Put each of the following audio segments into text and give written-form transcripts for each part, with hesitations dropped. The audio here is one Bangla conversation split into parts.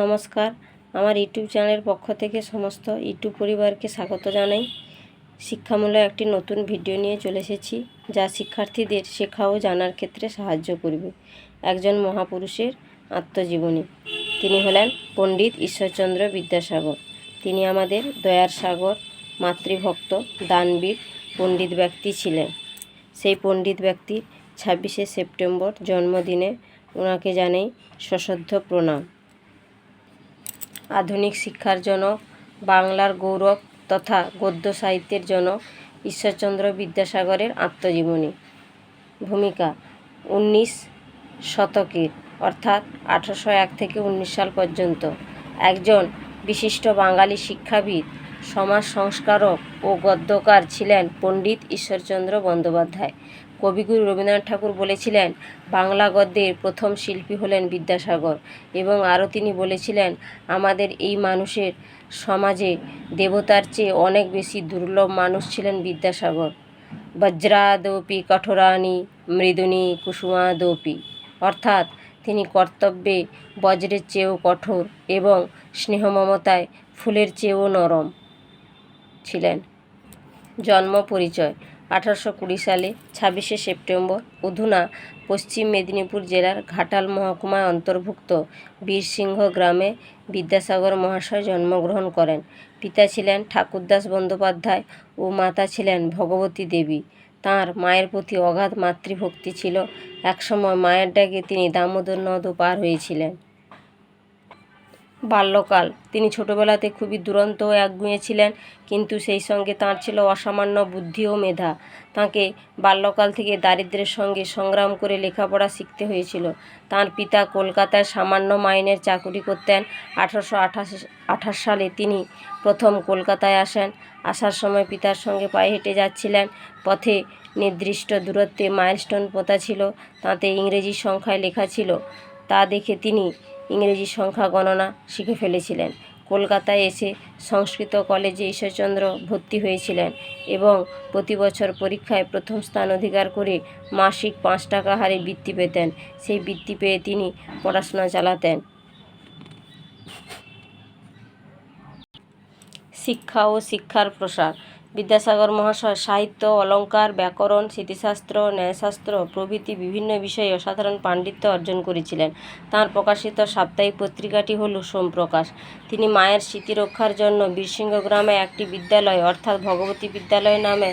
নমস্কার, আমার ইউটিউব চ্যানেলের পক্ষ থেকে সমস্ত ইউটিউব পরিবারকে স্বাগত জানাই। শিক্ষামূলক একটি নতুন ভিডিও নিয়ে চলে এসেছি, যা শিক্ষার্থীদের শেখা ও জানার ক্ষেত্রে সাহায্য করবে। একজন মহাপুরুষের আত্মজীবনী। তিনি হলেন পণ্ডিত ঈশ্বরচন্দ্র বিদ্যাসাগর। তিনি আমাদের দয়ার সাগর, মাতৃভক্ত, দানবীর পণ্ডিত ব্যক্তি ছিলেন। সেই পণ্ডিত ব্যক্তির 26শে সেপ্টেম্বর জন্মদিনে ওনাকে জানাই সশ্রদ্ধ প্রণাম। আধুনিক শিক্ষার জনক, বাংলার গৌরব তথা গদ্য সাহিত্যের জনক ঈশ্বরচন্দ্র বিদ্যাসাগরের আত্মজীবনী। ভূমিকা 19 শতকের অর্থাৎ 1801 থেকে 19 সাল পর্যন্ত একজন বিশিষ্ট বাঙালি শিক্ষাবিদ, সমাজ সংস্কারক ও গদ্যকার ছিলেন পণ্ডিত ঈশ্বরচন্দ্র বন্দ্যোপাধ্যায়। কবিগুরু রবীন্দ্রনাথ ঠাকুর বলেছিলেন, বাংলা গদ্যের প্রথম শিল্পী হলেন বিদ্যাসাগর। এবং আরও তিনি বলেছিলেন, আমাদের এই মানুষের সমাজে দেবতার চেয়ে অনেক বেশি দুর্লভ মানুষ ছিলেন বিদ্যাসাগর। বজ্রাদপি কঠোরানি মৃদুনি কুসুমাদপি, অর্থাৎ তিনি কর্তব্যে বজ্রের চেয়েও কঠোর এবং স্নেহ মমতায় ফুলের চেয়েও নরম ছিলেন। জন্ম পরিচয় 1820 সালে 26শে সেপ্টেম্বর অধুনা পশ্চিম মেদিনীপুর জেলার ঘাটাল মহকুমায় অন্তর্ভুক্ত বীরসিংহ গ্রামে বিদ্যাসাগর মহাশয় জন্মগ্রহণ করেন। পিতা ছিলেন ঠাকুরদাস বন্দ্যোপাধ্যায় ও মাতা ছিলেন ভগবতী দেবী। তাঁর মায়ের প্রতি অগাধ মাতৃভক্তি ছিল। একসময় মায়ের ডাকে তিনি দামোদর নদও পার হয়েছিলেন। বাল্যকাল তিনি ছোটবেলাতে খুবই দুরন্ত ও একগুঁয়ে ছিলেন, কিন্তু সেই সঙ্গে তাঁর ছিল অসামান্য বুদ্ধি ও মেধা। তাঁকে বাল্যকাল থেকে দারিদ্র্যের সঙ্গে সংগ্রাম করে লেখাপড়া শিখতে হয়েছিল। তাঁর পিতা কলকাতায় সামান্য মাইনের চাকুরি করতেন। 1828 সালে তিনি প্রথম কলকাতায় আসেন। আসার সময় পিতার সঙ্গে পায়ে হেঁটে যাচ্ছিলেন। পথে নির্দিষ্ট দূরত্বে মাইলস্টোন পোঁতা ছিল, তাতে ইংরেজি সংখ্যায় লেখা ছিল। তা দেখে তিনি ইংরেজি সংখ্যা গণনা শিখে ফেলেছিলেন। কলকাতায় এসে সংস্কৃত কলেজে ঈশ্বরচন্দ্র ভর্তি হয়েছিলেন এবং প্রতি বছর পরীক্ষায় প্রথম স্থান অধিকার করে মাসিক 5 টাকা হারে বৃত্তি পেতেন। সেই বৃত্তি পেয়ে তিনি পড়াশোনা চালাতেন। শিক্ষা ও শিক্ষার প্রসার। বিদ্যাসাগর মহাশয় সাহিত্য, অলঙ্কার, ব্যাকরণ, স্মৃতিশাস্ত্র, ন্যায়শাস্ত্র প্রভৃতি বিভিন্ন বিষয়ে অসাধারণ পাণ্ডিত্য অর্জন করেছিলেন। তাঁর প্রকাশিত সাপ্তাহিক পত্রিকাটি হল সোমপ্রকাশ। তিনি মায়ের স্মৃতি রক্ষার জন্য বীরসিংহ গ্রামে একটি বিদ্যালয় অর্থাৎ ভগবতী বিদ্যালয় নামে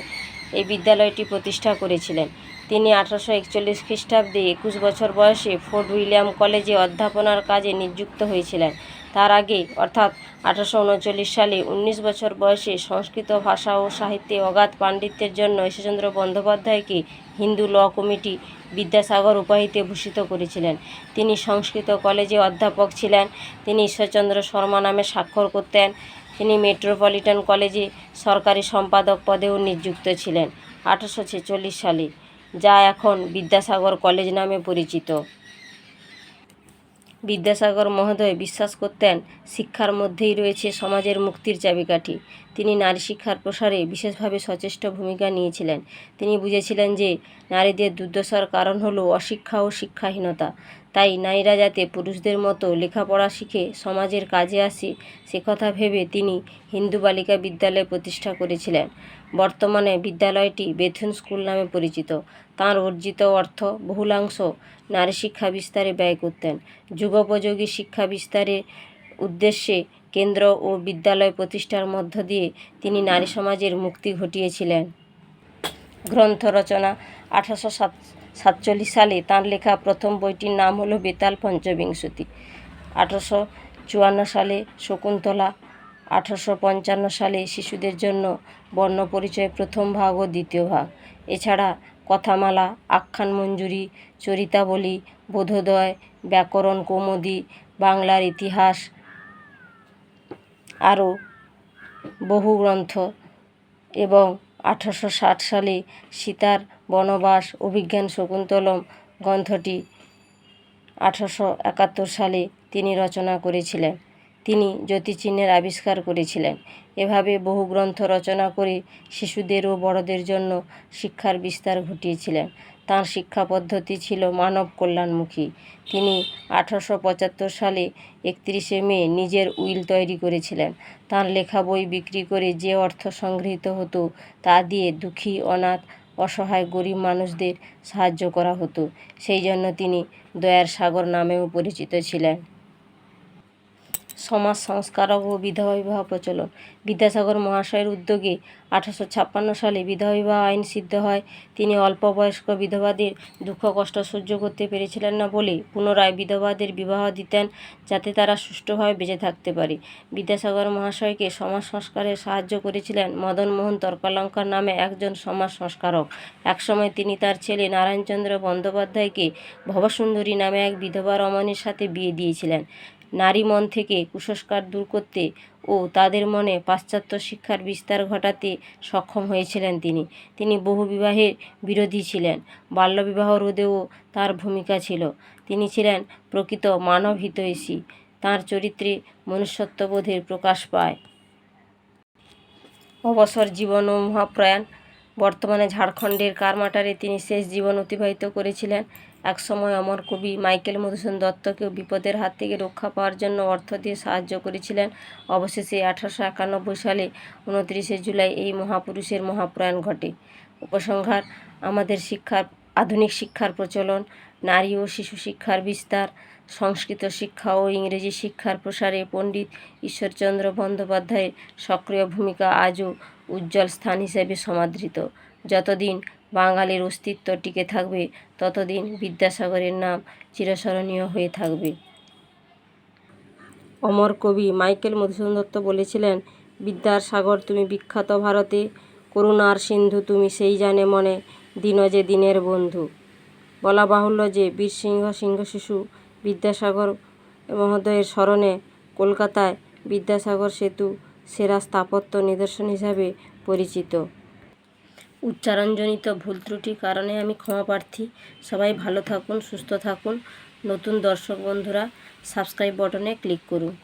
এই বিদ্যালয়টি প্রতিষ্ঠা করেছিলেন। তিনি 1841 খ্রিস্টাব্দে 21 বছর বয়সে ফোর্ট উইলিয়াম কলেজে অধ্যাপনার কাজে নিযুক্ত হয়েছিলেন। তার আগে অর্থাৎ 1839 সালে 19 বছর বয়সে সংস্কৃত ভাষা ও সাহিত্যে অগাধ পাণ্ডিত্যের জন্য ঈশ্বরচন্দ্র বন্দ্যোপাধ্যায়কে হিন্দু ল কমিটি বিদ্যাসাগর উপাধিতে ভূষিত করেছিলেন। তিনি সংস্কৃত কলেজে অধ্যাপক ছিলেন। তিনি ঈশ্বরচন্দ্র শর্মা নামে স্বাক্ষর করতেন। তিনি মেট্রোপলিটন কলেজে সরকারি সম্পাদক পদেও নিযুক্ত ছিলেন 1846 সালে, যা এখন বিদ্যাসাগর কলেজ নামে পরিচিত। বিদ্যাসাগর মহোদয় বিশ্বাস করতেন, শিক্ষার মধ্যেই রয়েছে সমাজের মুক্তির চাবিকাঠি। তিনি নারী শিক্ষার প্রসারে বিশেষভাবে সচেষ্ট ভূমিকা নিয়েছিলেন। তিনি বুঝেছিলেন যে নারীদের দুর্দশার কারণ হলো অশিক্ষা ও শিক্ষাহীনতা। তাই নারীরা যাতে পুরুষদের মতো লেখাপড়া শিখে সমাজের কাজে আসে, সে কথা ভেবে তিনি হিন্দু বালিকা বিদ্যালয় প্রতিষ্ঠা করেছিলেন। বর্তমানে বিদ্যালয়টি বেথুন স্কুল নামে পরিচিত। তাঁর অর্জিত অর্থ বহুলাংশ নারী শিক্ষা বিস্তারে ব্যয় করতেন। যুগোপযোগী শিক্ষা বিস্তারের উদ্দেশ্যে কেন্দ্র ও বিদ্যালয় প্রতিষ্ঠার মধ্য দিয়ে তিনি নারী সমাজের মুক্তি ঘটিয়েছিলেন। গ্রন্থ রচনা 1847 সালে তাঁর লেখা প্রথম বইটির নাম হলো বেতাল পঞ্চবিংশতি। 1854 সালে শকুন্তলা, 1855 সালে শিশুদের জন্য বর্ণপরিচয় প্রথম ভাগ ও দ্বিতীয় ভাগ। এছাড়া কথামালা, আখ্যান মঞ্জুরি, চরিতাবলী, বোধোদয়, ব্যাকরণ কৌমুদী, বাংলার ইতিহাস, আরও বহু গ্রন্থ। এবং 1860 সালে সীতার বনবাস অভিজ্ঞান শকুন্তলম গ্রন্থটি 1871 সালে তিনি রচনা করেছিলেন। তিনি জ্যোতিচিহ্নের আবিষ্কার করেছিলেন। এভাবে বহু গ্রন্থ রচনা করে শিশুদের ও বড়দের জন্য শিক্ষার বিস্তার ঘটিয়েছিলেন। তাঁর শিক্ষা পদ্ধতি ছিল মানব কল্যাণমুখী। তিনি 1875 সালে 31শে মে নিজের উইল তৈরি করেছিলেন। তাঁর লেখা বই বিক্রি করে যে অর্থ সংগৃহীত হতো তা দিয়ে দুঃখী, অনাথ, অসহায় গরিব মানুষদের সাহায্য করা হতো। সেই জন্য তিনি দয়ার সাগর নামেও পরিচিত ছিলেন। সমাজ সংস্কারক ও বিধবা বিবাহ প্রচলন। বিদ্যাসাগর মহাশয়ের উদ্যোগে 1856 সালে বিধবা বিবাহ আইন সিদ্ধ হয়। তিনি অল্প বয়স্ক বিধবাদের দুঃখ কষ্ট সহ্য করতে পেরেছিলেন না বলে পুনরায় বিধবাদের বিবাহ দিতেন, যাতে তারা সুষ্ঠুভাবে বেঁচে থাকতে পারে। বিদ্যাসাগর মহাশয়কে সমাজ সংস্কারে সাহায্য করেছিলেন মদনমোহন তর্কালঙ্কার নামে একজন সমাজ সংস্কারক। একসময় তিনি তার ছেলে নারায়ণচন্দ্র বন্দ্যোপাধ্যায়কে ভবসুন্দরী নামে এক বিধবা রমণীর সাথে বিয়ে দিয়েছিলেন। নারী মন থেকে কুসংস্কার দূর করতে ও তাদের মনে পাশ্চাত্য শিক্ষার বিস্তার ঘটাতে সক্ষম হয়েছিলেন তিনি। তিনি বহু বিবাহের বিরোধী ছিলেন। বাল্যবিবাহ রোধেও তার ভূমিকা ছিল। তিনি ছিলেন প্রকৃত মানব হিতৈষী। তাঁর চরিত্রে মনুষ্যত্ববোধের প্রকাশ পায়। অবসর জীবন ও মহাপ্রয়াণ। বর্তমানে ঝাড়খণ্ডের কারমাটারে তিনি শেষ জীবন অতিবাহিত করেছিলেন। একসময় অমর কবি মাইকেল মধুসূদন দত্তকেও বিপদের হাত থেকে রক্ষা পাওয়ার জন্য অর্থ দিয়ে সাহায্য করেছিলেন। অবশেষে 1891 সালে 29শে জুলাই এই মহাপুরুষের মহাপ্রয়াণ ঘটে। উপসংহার: আমাদের আধুনিক শিক্ষার প্রচলন, নারী ও শিশু শিক্ষার বিস্তার, সংস্কৃত শিক্ষা ও ইংরেজি শিক্ষার প্রসারে পণ্ডিত ঈশ্বরচন্দ্র বন্দ্যোপাধ্যায়ের সক্রিয় ভূমিকা আজও উজ্জ্বল স্থান হিসেবে সমাদৃত। যতদিন বাঙালির অস্তিত্ব টিকে থাকবে, ততদিন বিদ্যাসাগরের নাম চিরস্মরণীয় হয়ে থাকবে। অমর কবি মাইকেল মধুসূদন দত্ত বলেছিলেন, বিদ্যার সাগর তুমি বিখ্যাত ভারতে, করুণার সিন্ধু তুমি সেই জানে মনে, দীন যে দীনের বন্ধু। বলা বাহুল্য যে বীরসিংহ সিংহশিশু বিদ্যাসাগর মহোদয়ের স্মরণে কলকাতায় বিদ্যাসাগর সেতু সেরা স্থাপত্য নিদর্শন হিসাবে পরিচিত। উচ্চারণজনিত ভুল ত্রুটির কারণে আমি ক্ষমাপ্রার্থী। সবাই ভালো থাকুন, সুস্থ থাকুন। নতুন দর্শক বন্ধুরা সাবস্ক্রাইব বাটনে ক্লিক করুন।